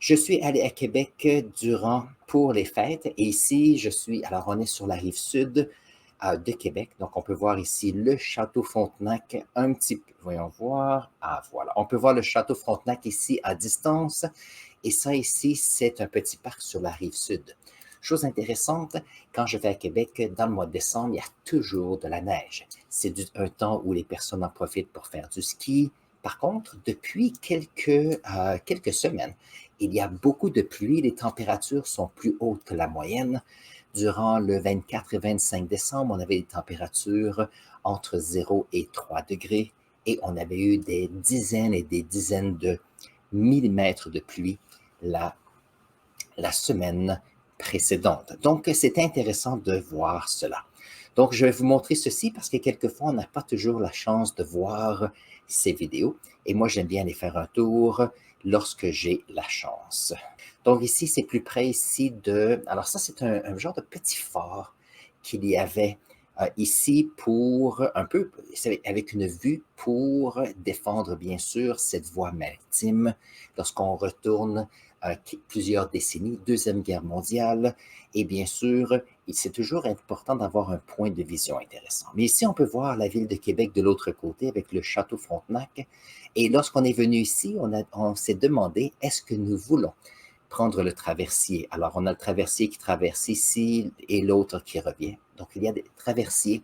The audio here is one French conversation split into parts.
Je suis allé à Québec pour les fêtes et ici, alors on est sur la rive sud de Québec. Donc, on peut voir ici le Château Frontenac un petit peu. Voyons voir. Ah, voilà. On peut voir le Château Frontenac ici à distance. Et ça ici, c'est un petit parc sur la rive sud. Chose intéressante, quand je vais à Québec, dans le mois de décembre, il y a toujours de la neige. C'est un temps où les personnes en profitent pour faire du ski. Par contre, depuis quelques semaines, il y a beaucoup de pluie, les températures sont plus hautes que la moyenne. Durant le 24 et 25 décembre, on avait des températures entre 0 et 3 degrés et on avait eu des dizaines et des dizaines de millimètres de pluie la, la semaine précédente. Donc, c'est intéressant de voir cela. Donc, je vais vous montrer ceci parce que quelquefois, on n'a pas toujours la chance de voir ces vidéos. Et moi, j'aime bien aller faire un tour lorsque j'ai la chance. Donc, ici, c'est plus près ici de... Alors ça, c'est un genre de petit fort qu'il y avait ici pour un peu, avec une vue pour défendre, bien sûr, cette voie maritime lorsqu'on retourne plusieurs décennies, Deuxième Guerre mondiale, et bien sûr, c'est toujours important d'avoir un point de vision intéressant. Mais ici, on peut voir la ville de Québec de l'autre côté avec le château Frontenac. Et lorsqu'on est venu ici, on s'est demandé, est-ce que nous voulons prendre le traversier? Alors, on a le traversier qui traverse ici et l'autre qui revient. Donc, il y a des traversiers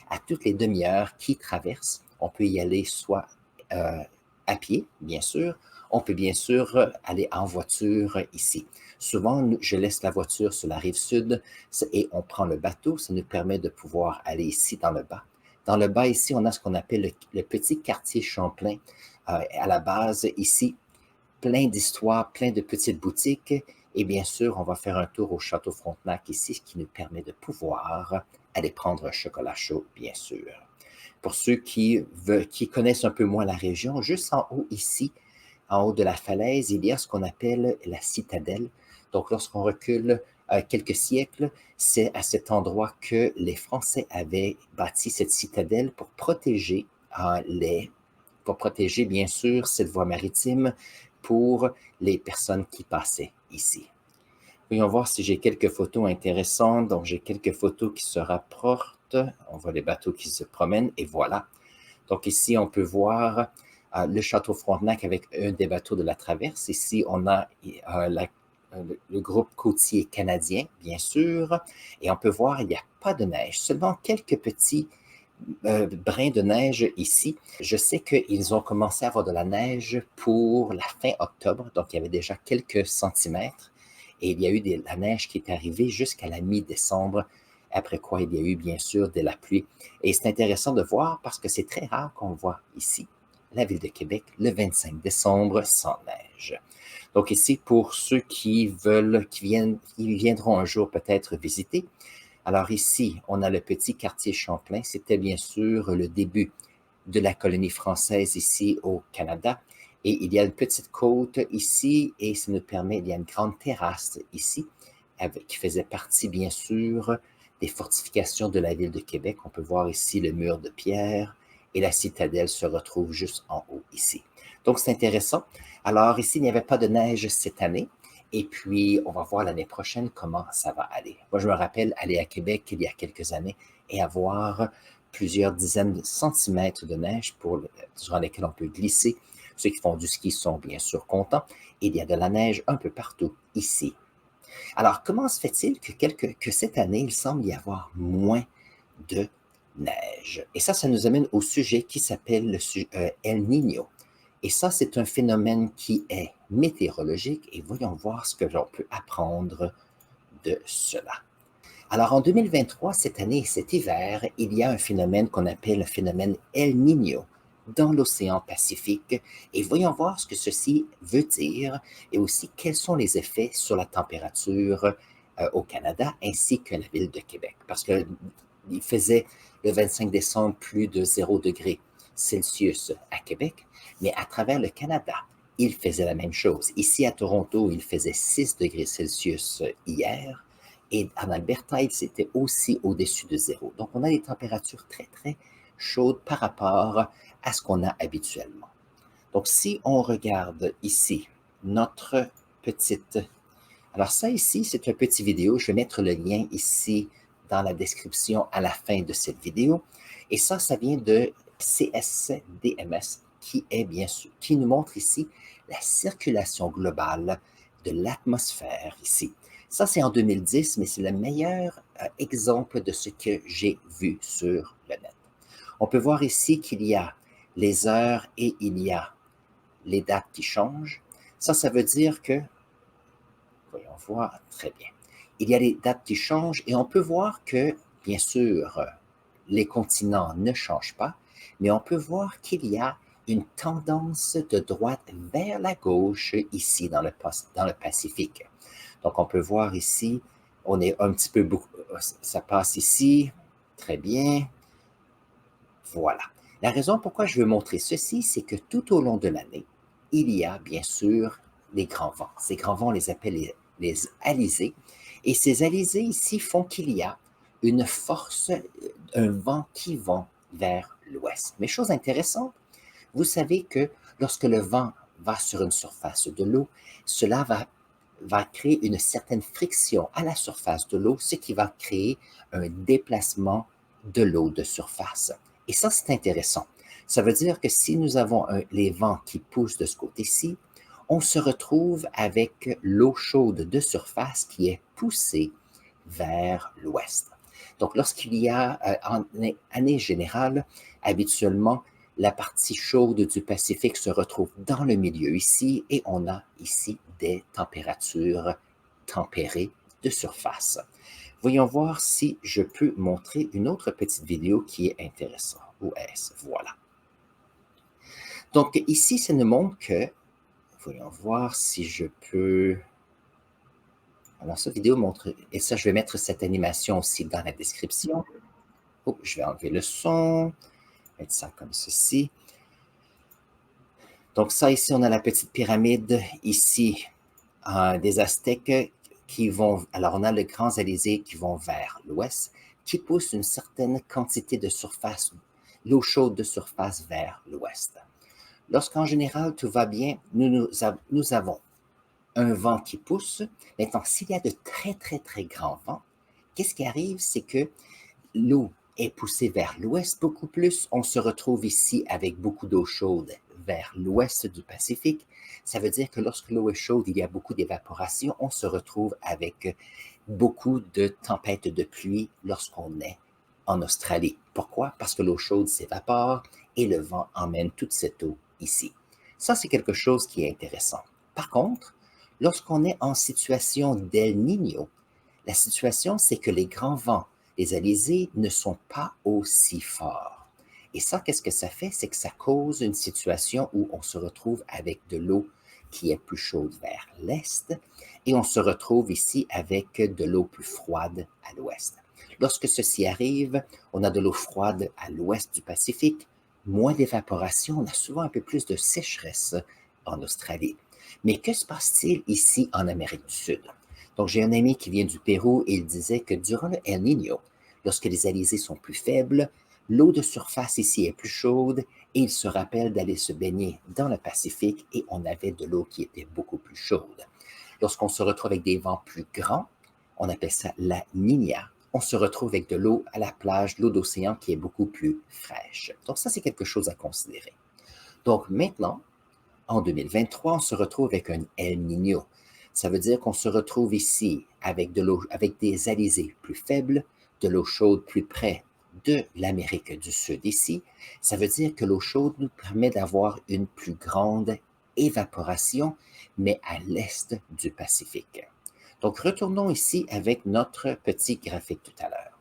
à toutes les demi-heures qui traversent. On peut y aller soit à pied, bien sûr. On peut bien sûr aller en voiture ici. Souvent, je laisse la voiture sur la rive sud et on prend le bateau. Ça nous permet de pouvoir aller ici dans le bas. Dans le bas, ici, on a ce qu'on appelle le petit quartier Champlain. À la base, ici, plein d'histoires, plein de petites boutiques. Et bien sûr, on va faire un tour au Château Frontenac ici, ce qui nous permet de pouvoir aller prendre un chocolat chaud, bien sûr. Pour ceux qui connaissent un peu moins la région, juste en haut ici, en haut de la falaise, il y a ce qu'on appelle la citadelle. Donc, lorsqu'on recule quelques siècles, c'est à cet endroit que les Français avaient bâti cette citadelle pour protéger, bien sûr, cette voie maritime pour les personnes qui passaient ici. Voyons voir si j'ai quelques photos intéressantes. Donc, j'ai quelques photos qui se rapportent. On voit les bateaux qui se promènent et voilà. Donc, ici, on peut voir le château Frontenac avec un des bateaux de la traverse. Ici, on a le groupe côtier canadien, bien sûr. Et on peut voir, il n'y a pas de neige, seulement quelques petits brins de neige ici. Je sais qu'ils ont commencé à avoir de la neige pour la fin octobre, donc il y avait déjà quelques centimètres. Et il y a eu de la neige qui est arrivée jusqu'à la mi-décembre, après quoi il y a eu bien sûr de la pluie. Et c'est intéressant de voir parce que c'est très rare qu'on voit ici la ville de Québec le 25 décembre sans neige. Donc ici, pour ceux qui viendront un jour peut-être visiter, alors ici, on a le petit quartier Champlain. C'était bien sûr le début de la colonie française ici au Canada. Et il y a une petite côte ici et ça nous permet, il y a une grande terrasse ici qui faisait partie bien sûr des fortifications de la ville de Québec. On peut voir ici le mur de pierre et la citadelle se retrouve juste en haut ici. Donc c'est intéressant. Alors ici, il n'y avait pas de neige cette année. Et puis, on va voir l'année prochaine comment ça va aller. Moi, je me rappelle aller à Québec il y a quelques années et avoir plusieurs dizaines de centimètres de neige durant lesquels on peut glisser. Ceux qui font du ski sont bien sûr contents. Et il y a de la neige un peu partout ici. Alors, comment se fait-il que cette année, il semble y avoir moins de neige? Et ça nous amène au sujet qui s'appelle El Niño. Et ça, c'est un phénomène qui est météorologique et voyons voir ce que l'on peut apprendre de cela. Alors, en 2023, cette année, cet hiver, il y a un phénomène qu'on appelle le phénomène El Niño dans l'océan Pacifique et voyons voir ce que ceci veut dire et aussi quels sont les effets sur la température au Canada ainsi que la ville de Québec. Parce qu'il faisait le 25 décembre plus de 0 degré Celsius à Québec, mais à travers le Canada, il faisait la même chose. Ici à Toronto, il faisait 6 degrés Celsius hier et en Alberta, c'était aussi au-dessus de 0. Donc, on a des températures très, très chaudes par rapport à ce qu'on a habituellement. Donc, si on regarde ici notre petite. Alors ça ici, c'est un petit vidéo. Je vais mettre le lien ici dans la description à la fin de cette vidéo. Et ça vient de CSDMS, qui est bien sûr, qui nous montre ici la circulation globale de l'atmosphère ici. Ça, c'est en 2010, mais c'est le meilleur exemple de ce que j'ai vu sur le net. On peut voir ici qu'il y a les heures et il y a les dates qui changent. Ça veut dire que, voyons voir, très bien. Il y a les dates qui changent et on peut voir que, bien sûr, les continents ne changent pas, mais on peut voir qu'il y a une tendance de droite vers la gauche ici dans le Pacifique. Donc, on peut voir ici, on est un petit peu, ça passe ici, très bien, voilà. La raison pourquoi je veux montrer ceci, c'est que tout au long de l'année, il y a bien sûr les grands vents. Ces grands vents, on les appelle les alizés. Et ces alizés ici font qu'il y a une force, un vent qui va vers l'ouest. Mais chose intéressante, vous savez que lorsque le vent va sur une surface de l'eau, cela va créer une certaine friction à la surface de l'eau, ce qui va créer un déplacement de l'eau de surface. Et ça, c'est intéressant. Ça veut dire que si nous avons les vents qui poussent de ce côté-ci, on se retrouve avec l'eau chaude de surface qui est poussée vers l'ouest. Donc, lorsqu'il y a, en année générale, habituellement, la partie chaude du Pacifique se retrouve dans le milieu ici et on a ici des températures tempérées de surface. Voyons voir si je peux montrer une autre petite vidéo qui est intéressante. Où est-ce? Voilà. Donc ici, ça nous montre que, voyons voir si je peux... Alors, cette vidéo montre, et ça, je vais mettre cette animation aussi dans la description. Oh, je vais enlever le son, mettre ça comme ceci. Donc ça, ici, on a la petite pyramide, ici, des Aztèques qui vont... Alors, on a les grands alizés qui vont vers l'ouest, qui poussent une certaine quantité de surface, l'eau chaude de surface vers l'ouest. Lorsqu'en général, tout va bien, nous avons un vent qui pousse. Maintenant, s'il y a de très, très, très grands vents, qu'est-ce qui arrive? C'est que l'eau est poussée vers l'ouest beaucoup plus. On se retrouve ici avec beaucoup d'eau chaude vers l'ouest du Pacifique. Ça veut dire que lorsque l'eau est chaude, il y a beaucoup d'évaporation. On se retrouve avec beaucoup de tempêtes de pluie lorsqu'on est en Australie. Pourquoi? Parce que l'eau chaude s'évapore et le vent emmène toute cette eau ici. Ça, c'est quelque chose qui est intéressant. Par contre, lorsqu'on est en situation d'El Niño, la situation, c'est que les grands vents, les alizés, ne sont pas aussi forts. Et ça, qu'est-ce que ça fait? C'est que ça cause une situation où on se retrouve avec de l'eau qui est plus chaude vers l'est et on se retrouve ici avec de l'eau plus froide à l'ouest. Lorsque ceci arrive, on a de l'eau froide à l'ouest du Pacifique, moins d'évaporation, on a souvent un peu plus de sécheresse en Australie. Mais que se passe-t-il ici en Amérique du Sud? Donc, j'ai un ami qui vient du Pérou et il disait que durant le El Niño, lorsque les alizés sont plus faibles, l'eau de surface ici est plus chaude et il se rappelle d'aller se baigner dans le Pacifique et on avait de l'eau qui était beaucoup plus chaude. Lorsqu'on se retrouve avec des vents plus grands, on appelle ça la Niña, on se retrouve avec de l'eau à la plage, l'eau d'océan qui est beaucoup plus fraîche. Donc ça, c'est quelque chose à considérer. Donc maintenant, en 2023, on se retrouve avec un El Niño. Ça veut dire qu'on se retrouve ici avec de l'eau, avec des alizés plus faibles, de l'eau chaude plus près de l'Amérique du Sud ici. Ça veut dire que l'eau chaude nous permet d'avoir une plus grande évaporation, mais à l'est du Pacifique. Donc, retournons ici avec notre petit graphique tout à l'heure.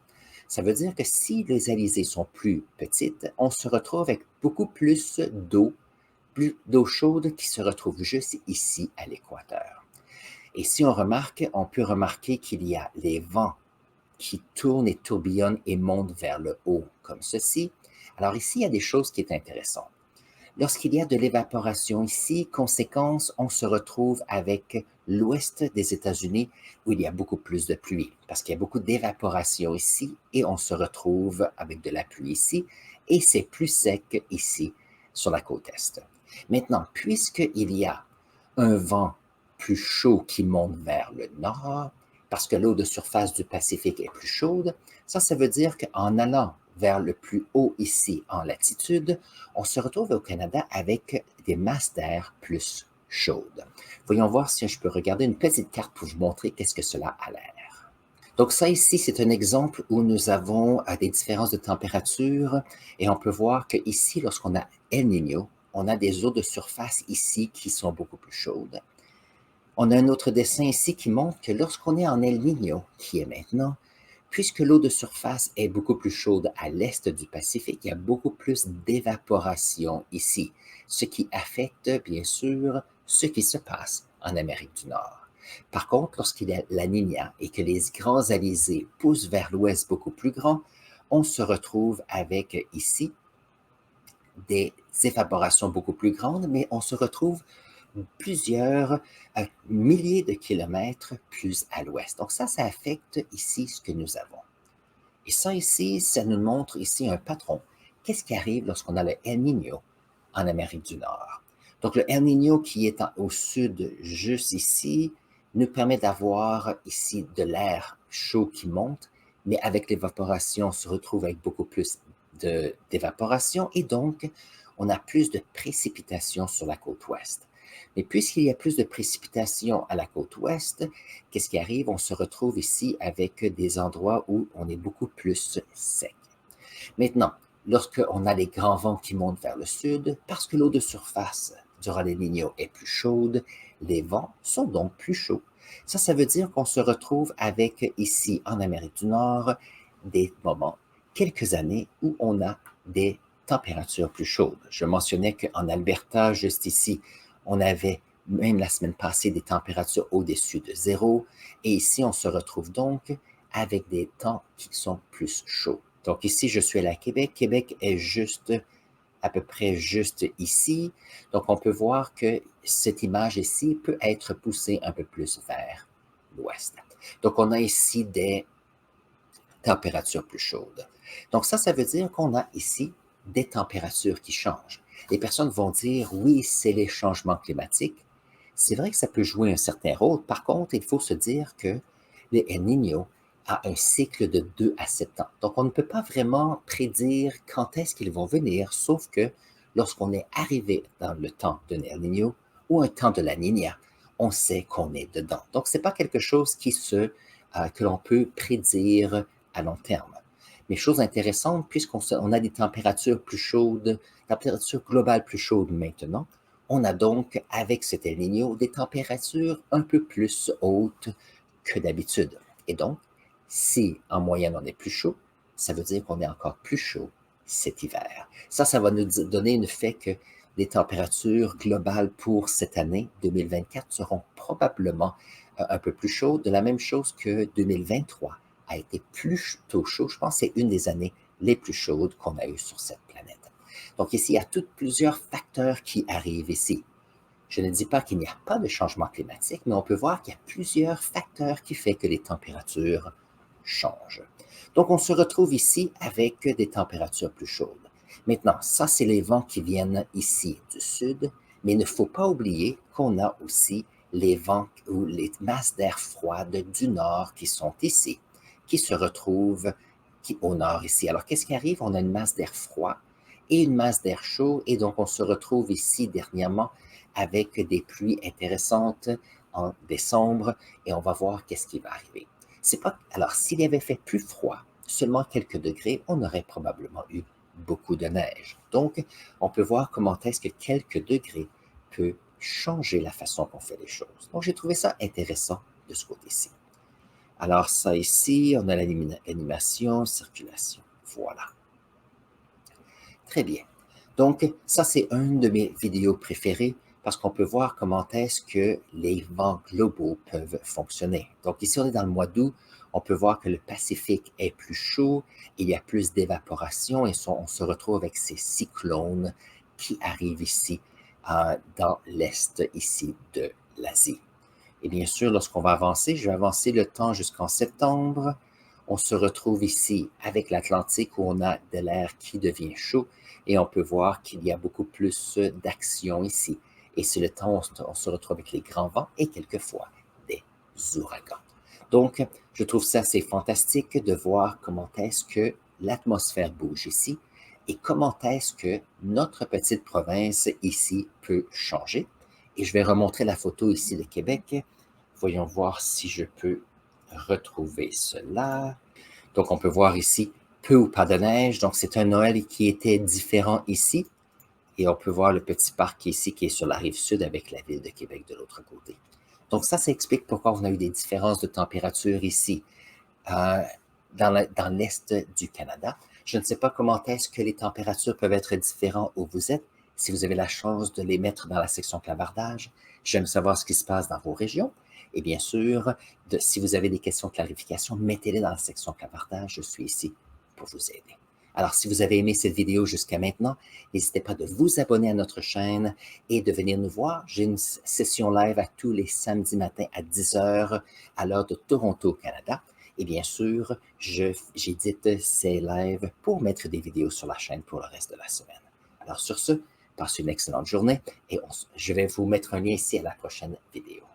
Ça veut dire que si les alizés sont plus petites, on se retrouve avec beaucoup plus d'eau chaude qui se retrouve juste ici à l'équateur. Et si on remarque, on peut remarquer qu'il y a les vents qui tournent et tourbillonnent et montent vers le haut, comme ceci. Alors ici, il y a des choses qui sont intéressantes. Lorsqu'il y a de l'évaporation ici, conséquence, on se retrouve avec l'ouest des États-Unis où il y a beaucoup plus de pluie, parce qu'il y a beaucoup d'évaporation ici et on se retrouve avec de la pluie ici et c'est plus sec ici sur la côte est. Maintenant, puisqu'il y a un vent plus chaud qui monte vers le nord, parce que l'eau de surface du Pacifique est plus chaude, ça veut dire qu'en allant vers le plus haut ici en latitude, on se retrouve au Canada avec des masses d'air plus chaudes. Voyons voir si je peux regarder une petite carte pour vous montrer qu'est-ce que cela a l'air. Donc ça ici, c'est un exemple où nous avons des différences de température et on peut voir qu'ici, lorsqu'on a El Niño, on a des eaux de surface ici qui sont beaucoup plus chaudes. On a un autre dessin ici qui montre que lorsqu'on est en El Niño, qui est maintenant, puisque l'eau de surface est beaucoup plus chaude à l'est du Pacifique, il y a beaucoup plus d'évaporation ici, ce qui affecte bien sûr ce qui se passe en Amérique du Nord. Par contre, lorsqu'il y a la Niña et que les grands alizés poussent vers l'ouest beaucoup plus grands, on se retrouve avec ici des évaporations beaucoup plus grandes, mais on se retrouve plusieurs milliers de kilomètres plus à l'ouest. Donc ça affecte ici ce que nous avons. Et ça ici, ça nous montre ici un patron. Qu'est-ce qui arrive lorsqu'on a le El Niño en Amérique du Nord? Donc le El Niño qui est au sud, juste ici, nous permet d'avoir ici de l'air chaud qui monte, mais avec l'évaporation, on se retrouve avec beaucoup plus d'évaporation et donc on a plus de précipitations sur la côte ouest. Mais puisqu'il y a plus de précipitations à la côte ouest, qu'est-ce qui arrive? On se retrouve ici avec des endroits où on est beaucoup plus sec. Maintenant, lorsqu'on a les grands vents qui montent vers le sud, parce que l'eau de surface durant les Niños est plus chaude, les vents sont donc plus chauds. Ça veut dire qu'on se retrouve avec ici en Amérique du Nord des moments, quelques années où on a des températures plus chaudes. Je mentionnais qu'en Alberta, juste ici, on avait même la semaine passée des températures au-dessus de zéro. Et ici, on se retrouve donc avec des temps qui sont plus chauds. Donc ici, je suis à Québec. Québec est juste, à peu près juste ici. Donc on peut voir que cette image ici peut être poussée un peu plus vers l'ouest. Donc on a ici des températures plus chaudes. Donc ça veut dire qu'on a ici des températures qui changent. Les personnes vont dire, oui, c'est les changements climatiques. C'est vrai que ça peut jouer un certain rôle. Par contre, il faut se dire que le El Niño a un cycle de 2 à 7 ans. Donc, on ne peut pas vraiment prédire quand est-ce qu'ils vont venir, sauf que lorsqu'on est arrivé dans le temps de El Niño ou un temps de la Niña, on sait qu'on est dedans. Donc, ce n'est pas quelque chose que l'on peut prédire à long terme. Mais chose intéressante, puisqu'on a des températures plus chaudes, températures globales plus chaudes maintenant, on a donc, avec cet El Niño, des températures un peu plus hautes que d'habitude. Et donc, si en moyenne on est plus chaud, ça veut dire qu'on est encore plus chaud cet hiver. Ça va nous donner le fait que les températures globales pour cette année 2024 seront probablement un peu plus chaudes, de la même chose que 2023 a été plutôt chaud. Je pense que c'est une des années les plus chaudes qu'on a eues sur cette planète. Donc ici, il y a plusieurs facteurs qui arrivent ici. Je ne dis pas qu'il n'y a pas de changement climatique, mais on peut voir qu'il y a plusieurs facteurs qui font que les températures changent. Donc, on se retrouve ici avec des températures plus chaudes. Maintenant, ça, c'est les vents qui viennent ici du sud, mais il ne faut pas oublier qu'on a aussi les vents ou les masses d'air froide du nord qui sont ici, qui se retrouvent au nord ici. Alors, qu'est-ce qui arrive? On a une masse d'air froid et une masse d'air chaud, et donc on se retrouve ici dernièrement avec des pluies intéressantes en décembre, et on va voir qu'est-ce qui va arriver. Alors, s'il y avait fait plus froid, seulement quelques degrés, on aurait probablement eu beaucoup de neige. Donc, on peut voir comment est-ce que quelques degrés peut changer la façon qu'on fait les choses. Donc, j'ai trouvé ça intéressant de ce côté-ci. Alors, ça ici, on a l'animation, circulation. Voilà. Très bien. Donc, ça, c'est une de mes vidéos préférées parce qu'on peut voir comment est-ce que les vents globaux peuvent fonctionner. Donc, ici, on est dans le mois d'août. On peut voir que le Pacifique est plus chaud, il y a plus d'évaporation et on se retrouve avec ces cyclones qui arrivent ici dans l'est ici de l'Asie. Et bien sûr, lorsqu'on va avancer, je vais avancer le temps jusqu'en septembre. On se retrouve ici avec l'Atlantique où on a de l'air qui devient chaud et on peut voir qu'il y a beaucoup plus d'action ici. Et c'est le temps où on se retrouve avec les grands vents et quelquefois des ouragans. Donc, je trouve ça assez fantastique de voir comment est-ce que l'atmosphère bouge ici et comment est-ce que notre petite province ici peut changer. Et je vais remontrer la photo ici de Québec. Voyons voir si je peux retrouver cela. Donc, on peut voir ici peu ou pas de neige. Donc, c'est un Noël qui était différent ici. Et on peut voir le petit parc ici qui est sur la rive sud avec la ville de Québec de l'autre côté. Donc, ça explique pourquoi on a eu des différences de température ici dans l'est du Canada. Je ne sais pas comment est-ce que les températures peuvent être différentes où vous êtes. Si vous avez la chance de les mettre dans la section clavardage, j'aime savoir ce qui se passe dans vos régions. Et bien sûr, si vous avez des questions de clarification, mettez-les dans la section clavardage. Je suis ici pour vous aider. Alors, si vous avez aimé cette vidéo jusqu'à maintenant, n'hésitez pas de vous abonner à notre chaîne et de venir nous voir. J'ai une session live à tous les samedis matins à 10 heures à l'heure de Toronto, Canada. Et bien sûr, j'édite ces lives pour mettre des vidéos sur la chaîne pour le reste de la semaine. Alors sur ce, passez une excellente journée et je vais vous mettre un lien ici à la prochaine vidéo.